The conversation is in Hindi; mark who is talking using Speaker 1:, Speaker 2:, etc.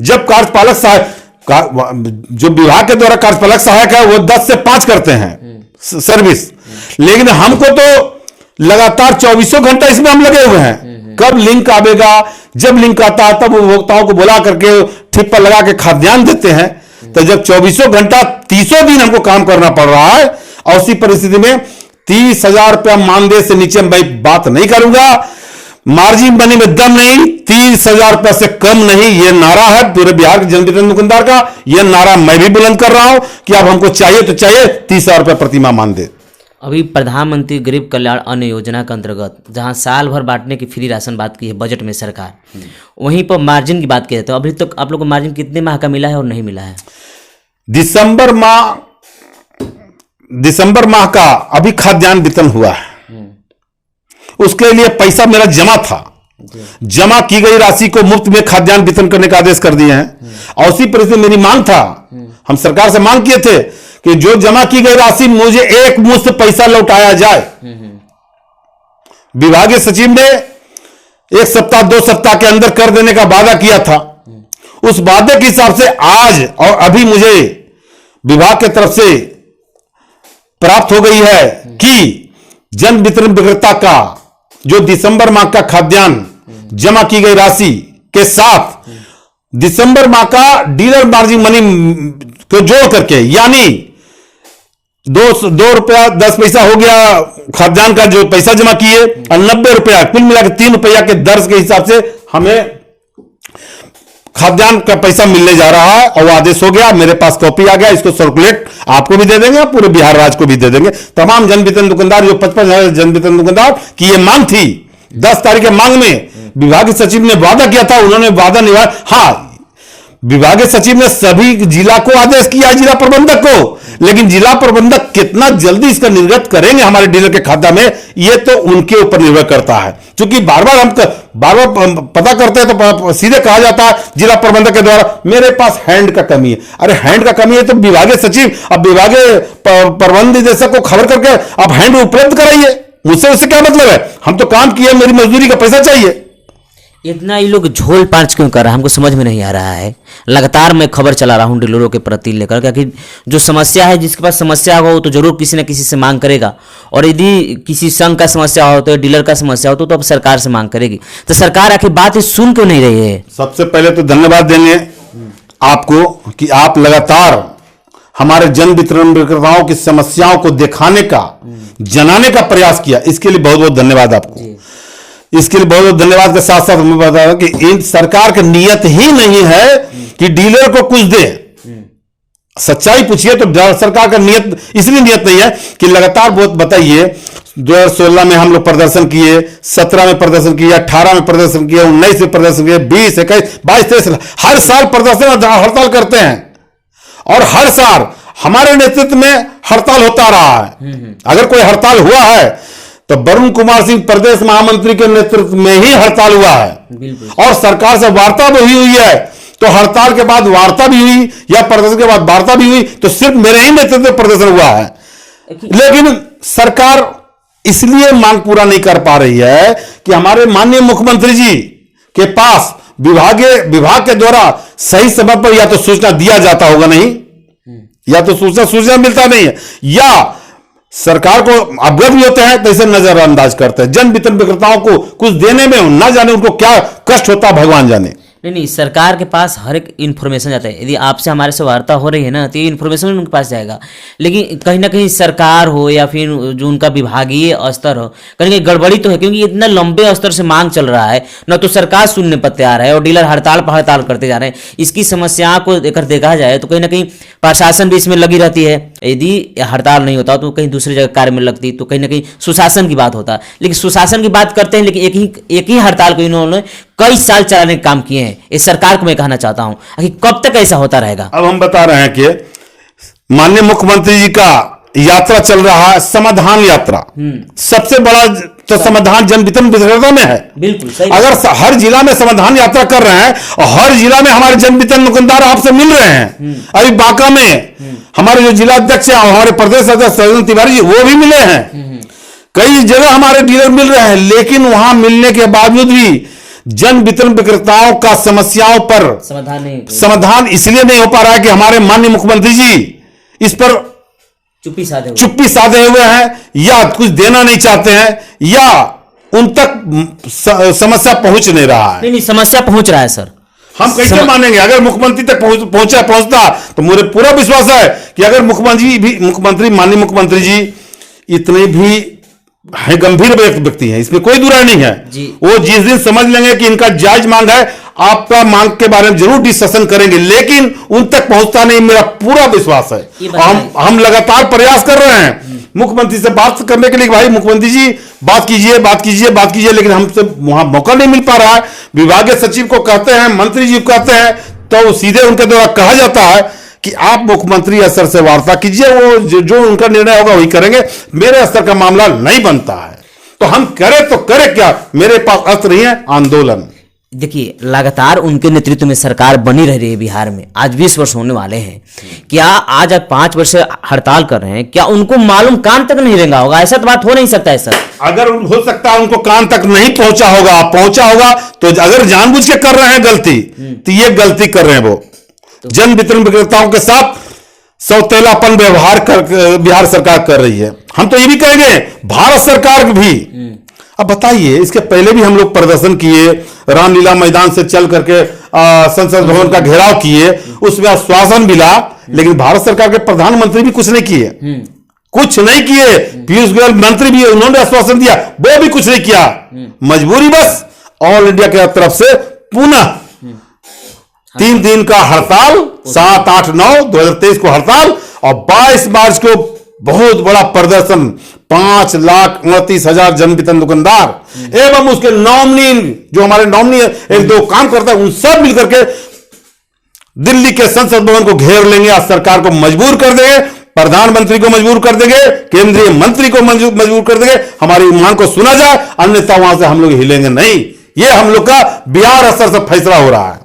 Speaker 1: जब कार्यपालक सहायक जो विभाग के द्वारा कार्यपालक सहायक है वो 10 से 5 करते हैं सर्विस, लेकिन हमको तो लगातार 24 घंटा इसमें हम लगे हुए हैं। कब लिंक आवेगा, जब लिंक आता है तब उपभोक्ताओं को बुला करके ठिप पर लगा के खाद्यान्न देते हैं। तो जब 24 घंटा 30 दिन हमको काम करना पड़ रहा है, और उसी परिस्थिति में 30,000 रुपया मानदेय से नीचे मैं बात नहीं करूंगा। मार्जिन मनी में दम नहीं, 30,000 रुपया से कम नहीं, यह नारा है पूरे बिहार के जन वितरण दुकानदार का। यह नारा मैं भी बुलंद कर रहा हूं कि अब हमको चाहिए तो चाहिए 30,000 रुपया प्रतिमाह मानदेय।
Speaker 2: अभी प्रधानमंत्री गरीब कल्याण अन्न योजना के अंतर्गत जहां साल भर बांटने की फ्री राशन बात की है बजट में सरकार, वहीं पर मार्जिन की बात की जाती है। अभी तक आप लोग को मार्जिन कितने माह का मिला है और नहीं मिला है?
Speaker 1: दिसंबर माह का अभी खाद्यान्न वितरण हुआ है, उसके लिए पैसा मेरा जमा था। जमा की गई राशि को मुफ्त में खाद्यान्न वितरण करने का आदेश कर दिए हैं। और उसी परिस्थिति मेरी मांग था, हम सरकार से मांग किए थे कि जो जमा की गई राशि मुझे एक मुश्त पैसा लौटाया जाए। विभागीय सचिव ने 1 सप्ताह 2 सप्ताह के अंदर कर देने का वादा किया था। उस वादे के हिसाब से आज और अभी मुझे विभाग की तरफ से प्राप्त हो गई है कि जन वितरण विक्रेता का जो दिसंबर माह का खाद्यान्न जमा की गई राशि के साथ दिसंबर माह का डीलर मार्जिन मनी को जोड़ करके, यानी 2 रुपया 10 पैसा हो गया खाद्यान्न का जो पैसा जमा किए, और 90 रुपया कुल मिलाकर 3 रुपया के दर के हिसाब से हमें खाद्यान्न का पैसा मिलने जा रहा है। और वो आदेश हो गया, मेरे पास कॉपी आ गया, इसको सर्कुलेट आपको भी दे देंगे, पूरे बिहार राज्य को भी दे देंगे। तमाम जन वितरण दुकानदार, जो 55,000 जन वितरण दुकानदार की ये मांग थी, 10 तारीख के मांग में विभागीय सचिव ने वादा किया था, उन्होंने वादा निभाया। हाँ, विभागीय सचिव ने सभी जिला को आदेश किया, जिला प्रबंधक को, लेकिन जिला प्रबंधक कितना जल्दी इसका निर्गत करेंगे हमारे डीलर के खाता में, यह तो उनके ऊपर निर्भर करता है। क्योंकि बार बार पता करते हैं तो सीधे कहा जाता है जिला प्रबंधक के द्वारा मेरे पास हैंड का कमी है। अरे हैंड का कमी है तो विभागीय सचिव अब विभागीय प्रबंध निदेशक को खबर करके आप हैंड उपलब्ध कराइए, मुझसे उससे क्या मतलब है? हम तो काम किए, मेरी मजदूरी का पैसा चाहिए।
Speaker 2: इतना ये लोग झोल पांच क्यों कर रहा है, हमको समझ में नहीं आ रहा है। लगातार मैं खबर चला रहा हूँ डीलरों के प्रति लेकर, क्योंकि जो समस्या है, जिसके पास समस्या हो तो जरूर किसी न किसी से मांग करेगा, और यदि किसी संघ का समस्या हो तो डीलर का समस्या हो तो अब सरकार से मांग करेगी। तो सरकार आखिर बात सुन क्यों नहीं रही है?
Speaker 1: सबसे पहले तो धन्यवाद देंगे आपको कि आप लगातार हमारे जन वितरण विक्रेताओं की समस्याओं को दिखाने का, जनाने का प्रयास किया, इसके लिए बहुत बहुत धन्यवाद आपको। इसके लिए बहुत बहुत धन्यवाद के साथ साथ मैं बता रहा हूं कि इन सरकार की नियत ही नहीं है कि डीलर को कुछ दे। सच्चाई पूछिए तो सरकार का नियत इसलिए नियत नहीं है कि लगातार बहुत बताइए 2016 में हम लोग प्रदर्शन किए, 17 में प्रदर्शन किया, 18 में प्रदर्शन किया, 19 में प्रदर्शन किया, 20, 21, 22, 23 हर साल प्रदर्शन हड़ताल करते हैं, और हर साल हमारे नेतृत्व में हड़ताल होता रहा है। अगर कोई हड़ताल हुआ है तो वरुण कुमार सिंह प्रदेश महामंत्री के नेतृत्व में ही हड़ताल हुआ है, और सरकार से वार्ता भी हुई है। तो हड़ताल के बाद वार्ता भी हुई या प्रदर्शन के बाद वार्ता भी हुई, तो सिर्फ मेरे ही नेतृत्व में प्रदर्शन हुआ है। लेकिन सरकार इसलिए मांग पूरा नहीं कर पा रही है कि हमारे माननीय मुख्यमंत्री जी के पास विभाग के द्वारा सही समय पर या तो सूचना दिया जाता होगा नहीं, या तो सूचना मिलता नहीं है, या सरकार को अवगत भी होते हैं तो इसे नजरअंदाज करते हैं। जन वितरण विक्रेताओं को कुछ देने में ना जाने उनको क्या कष्ट होता भगवान जाने।
Speaker 2: नहीं, सरकार के पास हर एक इन्फॉर्मेशन जाता है। यदि आपसे हमारे से वार्ता हो रही है ना, तो ये इन्फॉर्मेशन उनके पास जाएगा। लेकिन कहीं ना कहीं सरकार हो या फिर जो उनका विभागीय स्तर हो, कहीं कहीं गड़बड़ी तो है, क्योंकि इतना लंबे स्तर से मांग चल रहा है, न तो सरकार सुनने पर तैयार है और डीलर हड़ताल पर हड़ताल करते जा रहे हैं। इसकी समस्या को लेकर देखा जाए तो कहीं ना कहीं प्रशासन भी इसमें लगी रहती है। यदि हड़ताल नहीं होता तो कहीं दूसरी जगह कार्य में लगती, तो कहीं ना कहीं सुशासन की बात होता। लेकिन सुशासन की बात करते हैं, लेकिन एक ही हड़ताल को इन्होंने कई साल चलाने का काम किए हैं। इस सरकार को मैं कहना चाहता हूं कि कब तक ऐसा होता रहेगा?
Speaker 1: अब हम बता रहे हैं कि माननीय मुख्यमंत्री जी का यात्रा चल रहा है, समाधान यात्रा। सबसे बड़ा तो समाधान जन वितरण विक्रेता में है।
Speaker 2: बिल्कुल सही।
Speaker 1: अगर हर जिला में समाधान यात्रा कर रहे हैं और हर जिला में हमारे जन वितरण दुकानदार आपसे मिल रहे हैं, अभी बांका में हमारे जो जिला अध्यक्ष है, हमारे प्रदेश अध्यक्ष सज्जन तिवारी जी, वो भी मिले हैं। कई जगह हमारे डीलर मिल रहे हैं, लेकिन वहां मिलने के बावजूद भी जन वितरण विक्रेताओं का समस्याओं पर
Speaker 2: समाधान नहीं,
Speaker 1: समाधान इसलिए नहीं हो पा रहा है कि हमारे माननीय मुख्यमंत्री जी इस पर चुप्पी साधे हुए हैं, या कुछ देना नहीं चाहते हैं, या उन तक समस्या पहुंच नहीं रहा है।
Speaker 2: नहीं, समस्या पहुंच रहा है सर।
Speaker 1: हम कैसे मानेंगे? अगर मुख्यमंत्री तक पहुंचता तो मुझे पूरा विश्वास है कि अगर माननीय मुख्यमंत्री जी इतने भी है गंभीर व्यक्ति हैं, इसमें कोई दुराई नहीं है, वो जिस दिन समझ लेंगे कि इनका जायज मांग है, आपका मांग के बारे में जरूर डिस्कशन करेंगे, लेकिन उन तक पहुंचता नहीं, मेरा पूरा विश्वास है। हम लगातार प्रयास कर रहे हैं मुख्यमंत्री से बात करने के लिए, भाई मुख्यमंत्री जी बात कीजिए, लेकिन हमसे वहां मौका नहीं मिल पा रहा है। विभागीय सचिव को कहते हैं, मंत्री जी को कहते हैं, तो सीधे उनके द्वारा कहा जाता है कि आप मुख्यमंत्री स्तर से वार्ता कीजिए, वो जो उनका निर्णय होगा वही करेंगे, मेरे स्तर का मामला नहीं बनता है। तो हम करें तो करें क्या? मेरे पास अस्त्र नहीं है, आंदोलन।
Speaker 2: देखिए, लगातार उनके नेतृत्व में सरकार बनी रह रही है बिहार में, आज 20 वर्ष होने वाले हैं। क्या आज आप 5 वर्ष से हड़ताल कर रहे हैं, क्या उनको मालूम कान तक नहीं रेंगा होगा? ऐसा तो बात हो नहीं सकता है सर।
Speaker 1: अगर हो सकता है उनको कान तक नहीं पहुंचा होगा तो अगर जानबूझ के कर रहे हैं गलती, तो ये गलती कर रहे हैं वो जन वितरण विक्रेताओं के साथ सौतेलापन व्यवहार बिहार सरकार कर रही है। हम तो ये भी कहेंगे भारत सरकार भी। अब बताइए, इसके पहले भी हम लोग प्रदर्शन किए, रामलीला मैदान से चल करके संसद भवन का घेराव किए, उसमें आश्वासन मिला, लेकिन भारत सरकार के प्रधानमंत्री भी कुछ नहीं किए, पीयूष गोयल मंत्री भी, उन्होंने आश्वासन दिया, वो भी कुछ नहीं किया। मजबूरी बस ऑल इंडिया की तरफ से पुनः 3 दिन का हड़ताल, 7, 8, 9 2023 को हड़ताल, और 22 मार्च को बहुत बड़ा प्रदर्शन, 5,29,000 जन वितरण दुकानदार एवं उसके नॉमिनी, जो हमारे नॉमिनी 1-2 काम करता है, उन सब मिलकर के दिल्ली के संसद भवन को घेर लेंगे और सरकार को मजबूर कर देंगे, प्रधानमंत्री को मजबूर कर देंगे, केंद्रीय मंत्री को मजबूर कर देंगे, हमारी मांग को सुना जाए, अन्यथा वहां से हम लोग हिलेंगे नहीं। ये हम लोग का बिहार स्तर से फैसला हो रहा है।